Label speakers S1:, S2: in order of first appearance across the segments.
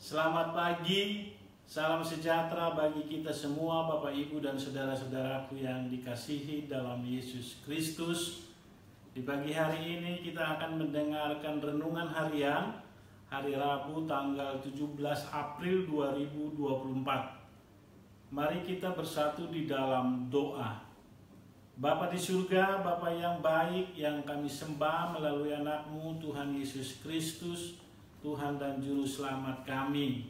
S1: Selamat pagi, salam sejahtera bagi kita semua Bapak Ibu dan saudara-saudaraku yang dikasihi dalam Yesus Kristus. Di pagi hari ini kita akan mendengarkan renungan harian hari Rabu tanggal 17 April 2024. Mari kita bersatu di dalam doa. Bapa di surga, Bapa yang baik yang kami sembah melalui anak-Mu Tuhan Yesus Kristus, Tuhan dan Juru Selamat kami.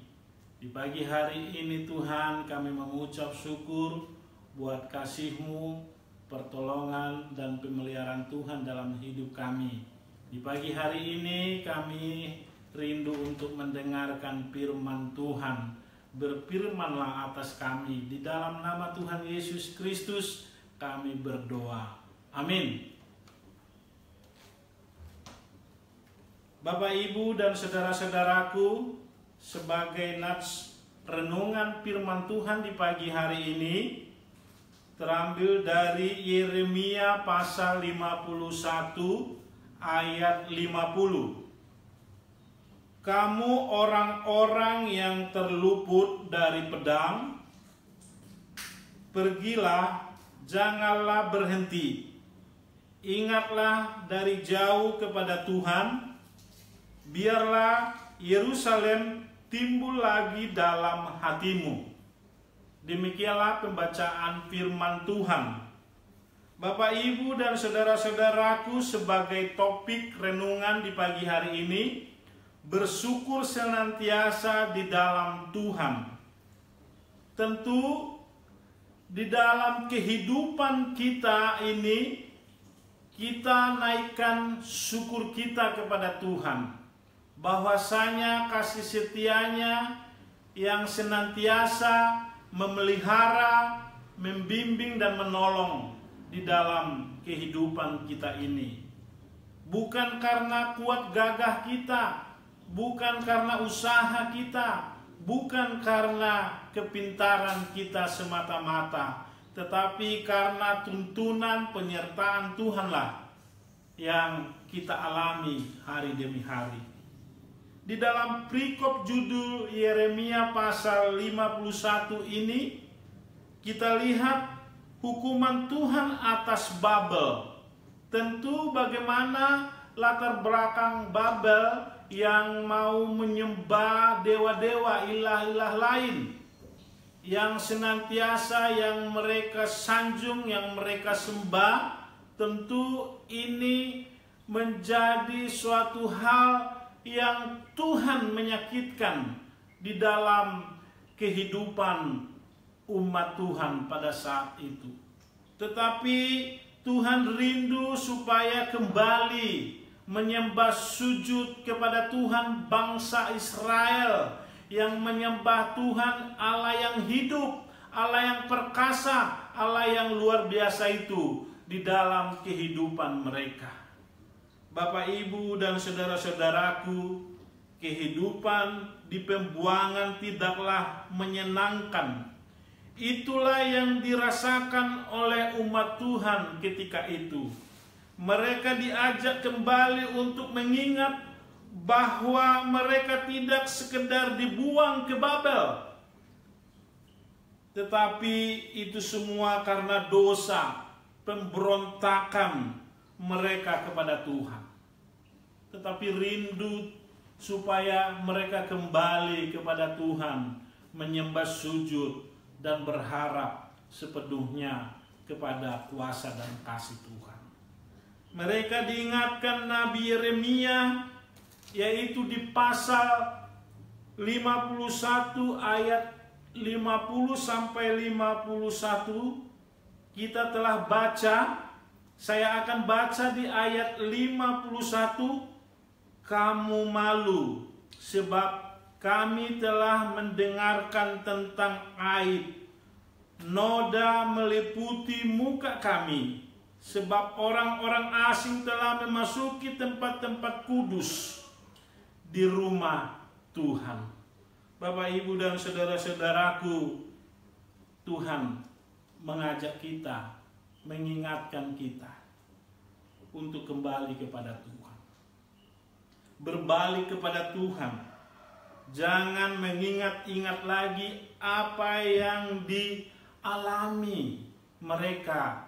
S1: Di pagi hari ini Tuhan kami mengucap syukur buat kasih-Mu, pertolongan dan pemeliharaan Tuhan dalam hidup kami. Di pagi hari ini kami rindu untuk mendengarkan firman Tuhan. Berfirmanlah atas kami. Di dalam nama Tuhan Yesus Kristus kami berdoa. Amin. Bapak, Ibu, dan saudara-saudaraku, sebagai nats renungan firman Tuhan di pagi hari ini terambil dari Yeremia pasal 51 ayat 50. Kamu orang-orang yang terluput dari pedang, pergilah, janganlah berhenti. Ingatlah dari jauh kepada Tuhan. Biarlah Yerusalem timbul lagi dalam hatimu. Demikianlah pembacaan firman Tuhan. Bapak, Ibu, dan saudara-saudaraku, sebagai topik renungan di pagi hari ini, bersyukur senantiasa di dalam Tuhan. Tentu di dalam kehidupan kita ini, kita naikkan syukur kita kepada Tuhan. Bahwasanya kasih setianya yang senantiasa memelihara, membimbing dan menolong di dalam kehidupan kita ini. Bukan karena kuat gagah kita, bukan karena usaha kita, bukan karena kepintaran kita semata-mata, tetapi karena tuntunan penyertaan Tuhanlah yang kita alami hari demi hari. Di dalam perikop judul Yeremia pasal 51 ini, kita lihat hukuman Tuhan atas Babel. Tentu bagaimana latar belakang Babel yang mau menyembah dewa-dewa, ilah-ilah lain, yang senantiasa yang mereka sanjung, yang mereka sembah. Tentu ini menjadi suatu hal yang Tuhan menyakitkan di dalam kehidupan umat Tuhan pada saat itu. Tetapi Tuhan rindu supaya kembali menyembah sujud kepada Tuhan bangsa Israel, yang menyembah Tuhan Allah yang hidup, Allah yang perkasa, Allah yang luar biasa itu di dalam kehidupan mereka. Bapak, Ibu, dan saudara-saudaraku, kehidupan di pembuangan tidaklah menyenangkan. Itulah yang dirasakan oleh umat Tuhan ketika itu. Mereka diajak kembali untuk mengingat bahwa mereka tidak sekedar dibuang ke Babel, tetapi itu semua karena dosa, pemberontakan mereka kepada Tuhan. Tetapi rindu supaya mereka kembali kepada Tuhan, menyembah sujud dan berharap sepenuhnya kepada kuasa dan kasih Tuhan. Mereka diingatkan Nabi Yeremia, yaitu di pasal 51 ayat 50 sampai 51. Kita telah baca, saya akan baca di ayat 51. Kamu malu sebab kami telah mendengarkan tentang aib, noda meliputi muka kami, sebab orang-orang asing telah memasuki tempat-tempat kudus di rumah Tuhan. Bapak, Ibu, dan saudara-saudaraku, Tuhan mengajak kita, mengingatkan kita untuk kembali kepada Tuhan, berbalik kepada Tuhan, Jangan mengingat-ingat lagi apa yang dialami mereka,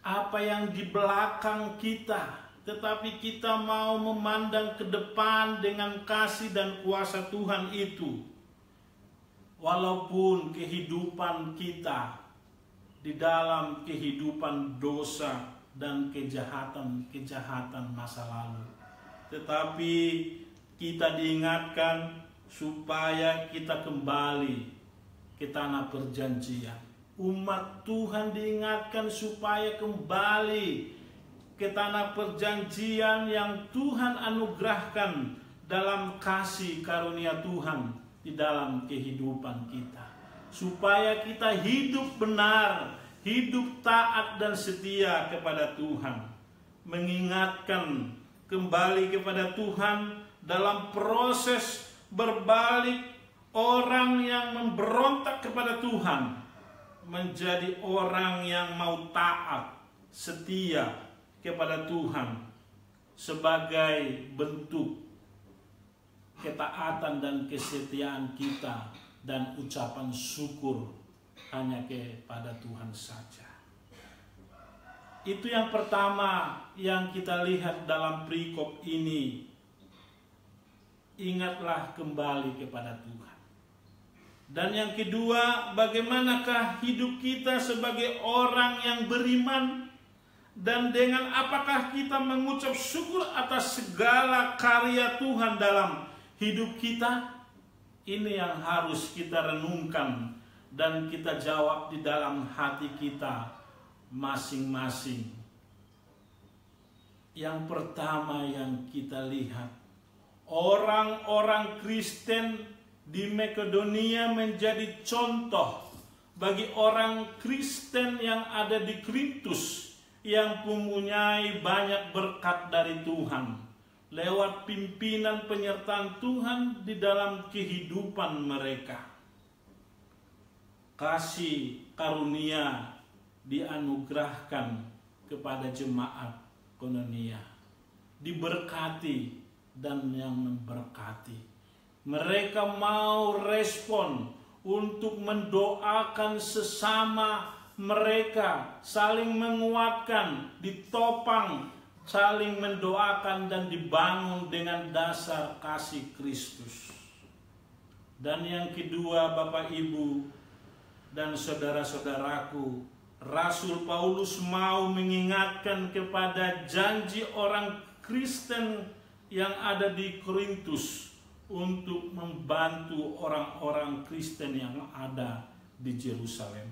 S1: apa yang di belakang kita, tetapi kita mau memandang ke depan dengan kasih dan kuasa Tuhan itu. Walaupun kehidupan kita di dalam kehidupan dosa dan kejahatan masa lalu, tetapi kita diingatkan supaya kita kembali ke tanah perjanjian. Umat Tuhan diingatkan supaya kembali ke tanah perjanjian yang Tuhan anugerahkan dalam kasih karunia Tuhan di dalam kehidupan kita, supaya kita hidup benar, hidup taat dan setia kepada Tuhan, mengingatkan kembali kepada Tuhan dalam proses berbalik orang yang memberontak kepada Tuhan menjadi orang yang mau taat, setia kepada Tuhan sebagai bentuk ketaatan dan kesetiaan kita dan ucapan syukur hanya kepada Tuhan saja. Itu yang pertama yang kita lihat dalam perikop ini. Ingatlah kembali kepada Tuhan. Dan yang kedua, bagaimanakah hidup kita sebagai orang yang beriman, dan dengan apakah kita mengucap syukur atas segala karya Tuhan dalam hidup kita? Ini yang harus kita renungkan dan kita jawab di dalam hati kita masing-masing. Yang pertama yang kita lihat, orang-orang Kristen di Makedonia menjadi contoh bagi orang Kristen yang ada di Korintus yang mempunyai banyak berkat dari Tuhan lewat pimpinan penyertaan Tuhan di dalam kehidupan mereka. Kasih karunia dianugerahkan kepada jemaat Koinonia, diberkati dan yang memberkati. Mereka mau respon untuk mendoakan sesama mereka, saling menguatkan, ditopang, saling mendoakan dan dibangun dengan dasar kasih Kristus. Dan yang kedua, Bapak Ibu dan saudara-saudaraku, Rasul Paulus mau mengingatkan kepada janji orang Kristen yang ada di Korintus untuk membantu orang-orang Kristen yang ada di Yerusalem.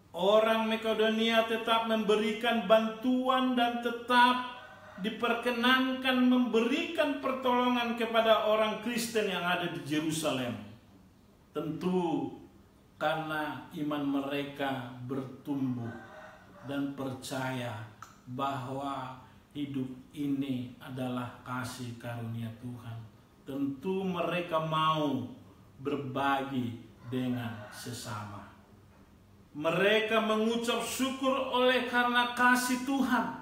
S1: Orang Makedonia tetap memberikan bantuan dan tetap diperkenankan memberikan pertolongan kepada orang Kristen yang ada di Yerusalem. Tentu karena iman mereka bertumbuh dan percaya bahwa hidup ini adalah kasih karunia Tuhan. Tentu mereka mau berbagi dengan sesama. Mereka mengucap syukur oleh karena kasih Tuhan.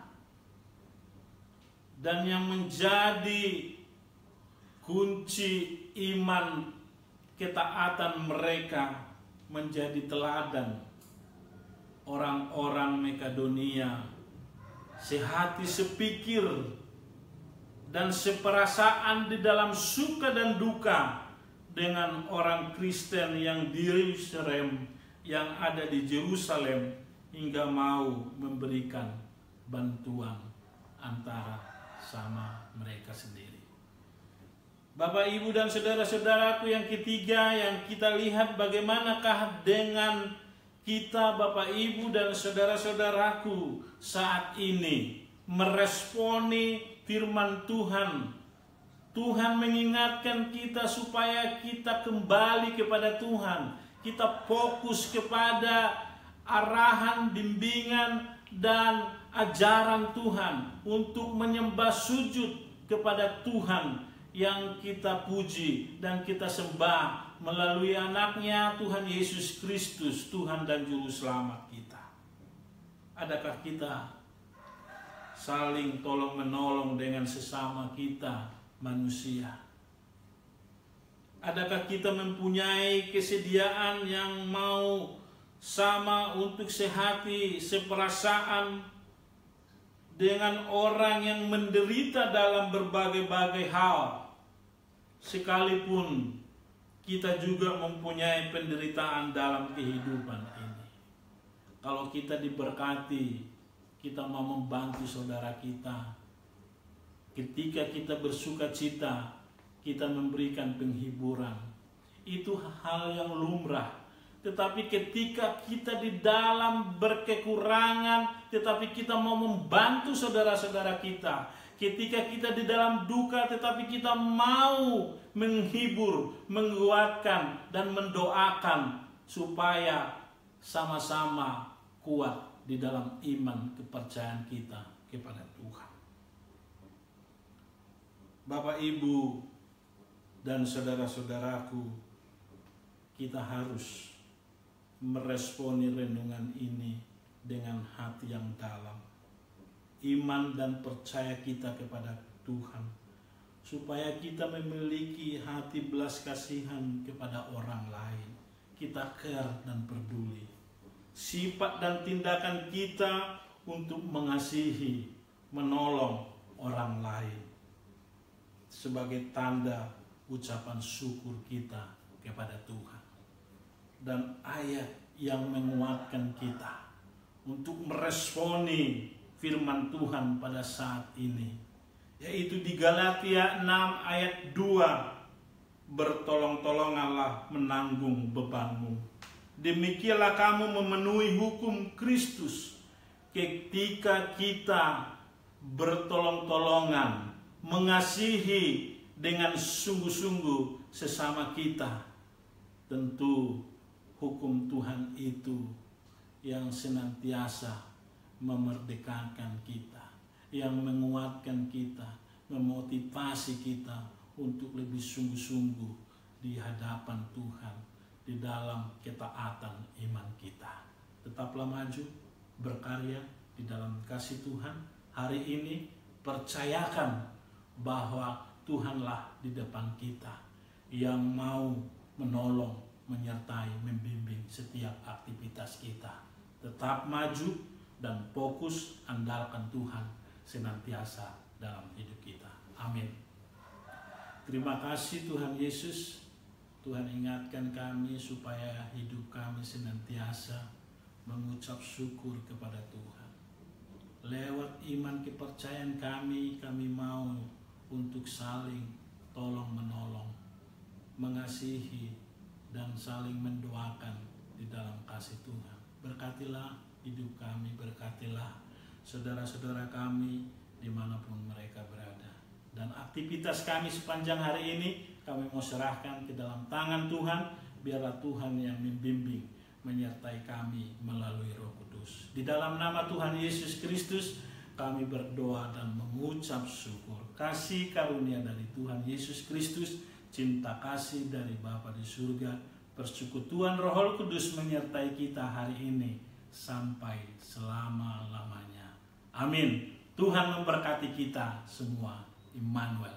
S1: Dan yang menjadi kunci iman ketaatan mereka menjadi teladan. Orang-orang Makedonia sehati sepikir dan seperasaan di dalam suka dan duka dengan orang Kristen yang di Yerusalem, yang ada di Yerusalem, hingga mau memberikan bantuan antara sama mereka sendiri. Bapak, Ibu, dan saudara-saudaraku, yang ketiga yang kita lihat, bagaimanakah dengan kita, Bapak, Ibu, dan saudara-saudaraku saat ini meresponi firman Tuhan. Tuhan mengingatkan kita supaya kita kembali kepada Tuhan. Kita fokus kepada arahan, bimbingan, dan ajaran Tuhan untuk menyembah sujud kepada Tuhan yang kita puji dan kita sembah melalui anaknya Tuhan Yesus Kristus, Tuhan dan Juru Selamat kita. Adakah kita saling tolong menolong dengan sesama kita manusia? Adakah kita mempunyai kesediaan yang mau sama untuk sehati, seperasaan dengan orang yang menderita dalam berbagai-bagai hal, sekalipun kita juga mempunyai penderitaan dalam kehidupan ini. Kalau kita diberkati, kita mau membantu saudara kita. Ketika kita bersuka cita, kita memberikan penghiburan. Itu hal yang lumrah. Tetapi ketika kita di dalam berkekurangan, tetapi kita mau membantu saudara-saudara kita. Ketika kita di dalam duka, tetapi kita mau menghibur, menguatkan, dan mendoakan supaya sama-sama kuat di dalam iman kepercayaan kita kepada Tuhan. Bapak, Ibu, dan saudara-saudaraku, kita harus meresponi renungan ini dengan hati yang dalam. Iman dan percaya kita kepada Tuhan, supaya kita memiliki hati belas kasihan kepada orang lain. Kita care dan peduli. Sifat dan tindakan kita untuk mengasihi, menolong orang lain sebagai tanda ucapan syukur kita kepada Tuhan. Dan ayat yang menguatkan kita untuk meresponi firman Tuhan pada saat ini, yaitu di Galatia 6 ayat 2, bertolong-tolonganlah menanggung bebanmu. Demikianlah kamu memenuhi hukum Kristus. Ketika kita bertolong-tolongan, mengasihi dengan sungguh-sungguh sesama kita, tentu hukum Tuhan itu yang senantiasa memerdekakan kita, yang menguatkan kita, memotivasi kita untuk lebih sungguh-sungguh di hadapan Tuhan, di dalam ketaatan iman kita. Tetaplah maju, berkarya di dalam kasih Tuhan. Hari ini percayakan bahwa Tuhanlah di depan kita yang mau menolong, menyertai, membimbing setiap aktivitas kita. Tetap maju dan fokus, andalkan Tuhan senantiasa dalam hidup kita. Amin. Terima kasih Tuhan Yesus. Tuhan ingatkan kami supaya hidup kami senantiasa mengucap syukur kepada Tuhan. Lewat iman kepercayaan kami mau untuk saling tolong menolong, mengasihi, dan saling mendoakan di dalam kasih Tuhan. Berkatilah hidup kami, berkatilah saudara-saudara kami dimanapun mereka berada. Dan aktivitas kami sepanjang hari ini kami mau serahkan ke dalam tangan Tuhan. Biarlah Tuhan yang membimbing, menyertai kami melalui Roh Kudus. Di dalam nama Tuhan Yesus Kristus kami berdoa dan mengucap syukur. Kasih karunia dari Tuhan Yesus Kristus, cinta kasih dari Bapa di surga, persekutuan Roh Kudus menyertai kita hari ini sampai selama-lamanya. Amin. Tuhan memberkati kita semua. Immanuel.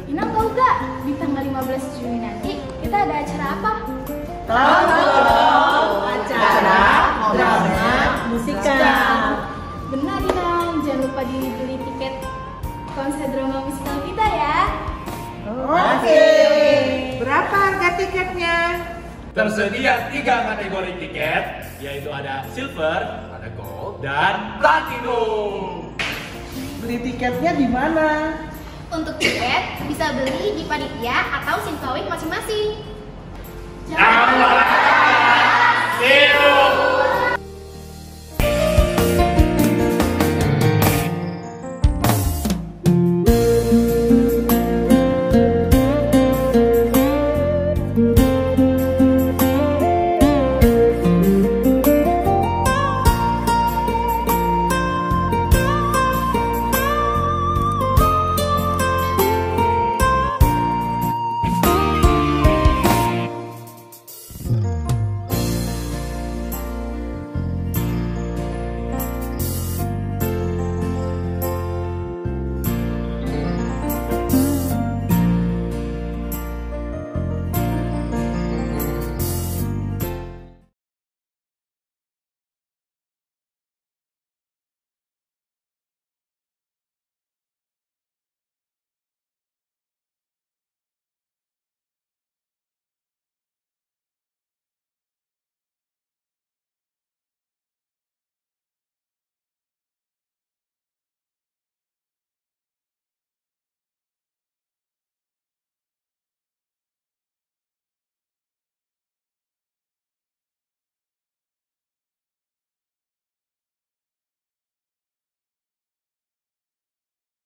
S2: Inang tahu gak, di tanggal 15 Juni nanti kita ada acara apa?
S3: Tahu, acara drama musikal.
S2: Benar Inang, jangan lupa dibeli tiket konser drama musikal kita ya.
S3: Oke. Berapa harga tiketnya?
S4: Tersedia 3 kategori tiket, yaitu ada silver, ada gold, dan platinum.
S3: Beli tiketnya di mana?
S2: Untuk tiket bisa beli di panitia atau Simpawik masing-masing.
S4: Jangan lupa, see you.